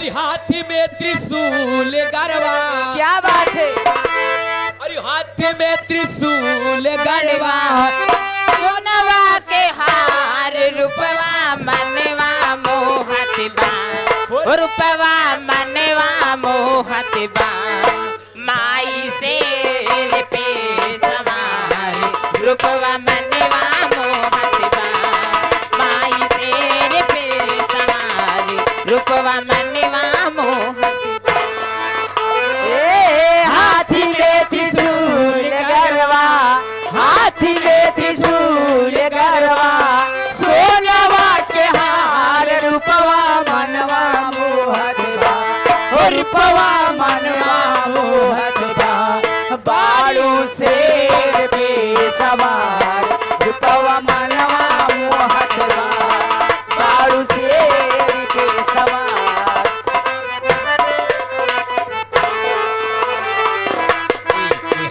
अरे हाथी में त्रिशूल गरबा, क्या बात है। अरे हाथी में त्रिशूल गरबा, सोनवा के हार रूपवा मनवा मोहत बा, रूपवा मनवा मोहत बा, माई से पे सवार रूपवा मनवा मोहत बा, माई से पे सवार रूपवा मनवा मोहत बा। हाथी में त्रिशूल गरबा, हाथी में त्रिशूल गरबा, सोनवा के हार रूपवा मनवा मोहत बा, रूपवा मनवा मोहत बा, बालू शेर पे सवार रूपवा मनवा मोहत बा, बालू शेर पे सवार।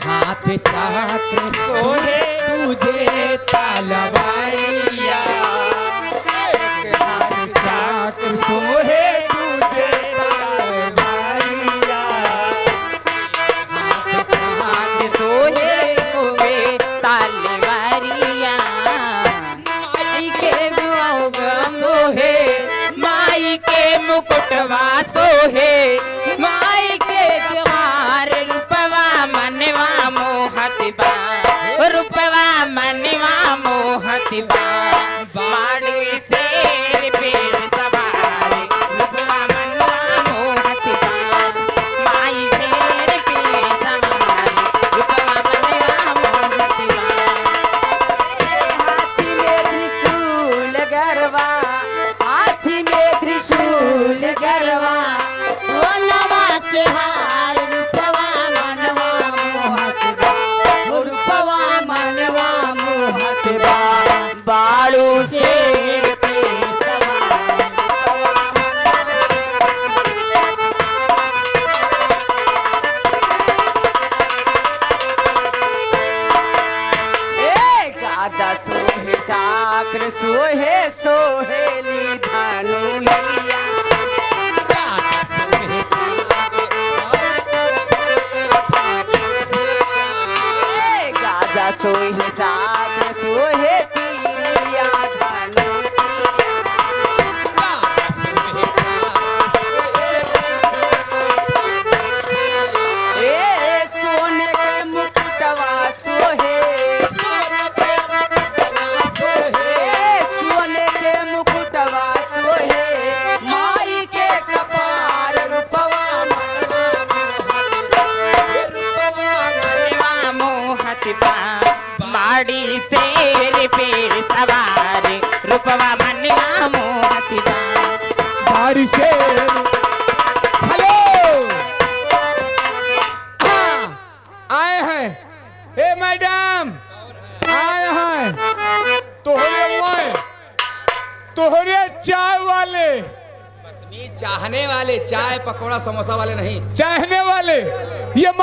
हाथ चात्र सोहे तुझे तलवारिया, हाथ चात्र सोहे तुझे तलवारिया, हाथ सोहे तुझे तलवारिया, माई के सोहे, माई के मुकुटवा सोहे, माई के जवार रूपवा मनवा मोहत बा, रूपवा मनवा मोहत बा, बाड़ी शेर पे सवार रूपवा मनवा मोहत बा, माई शेर पे सवार रूपवा मनवा मोहत बा। हाथी में त्रिशूल गरबा, हाथी में त्रिशूल गरबा, सोनवा के हार रूपवा मनवा मोहत बा, रूपवा मनवा मोहत बा, बालू शेर पे सवार गादा सोहे चाक्र सोहे सोहेली धनुलिया, गादा सोहे चाक्र सोहे तीरिया धनुषिया, सोने के मुकुटवा सोहे, सोने के मुकुटवा सोहे, माई के कपार रूपवा मनवा मोहत बा, बाड़ी शेर पे सवार रूपवा मनवा मोहत बा, बाड़ी शेर। हेलो, आए हैं, हे मैडम आए हैं, तोहरे चाय वाले, चाहने वाले, चाय पकौड़ा समोसा वाले नहीं, चाहने वाले। ये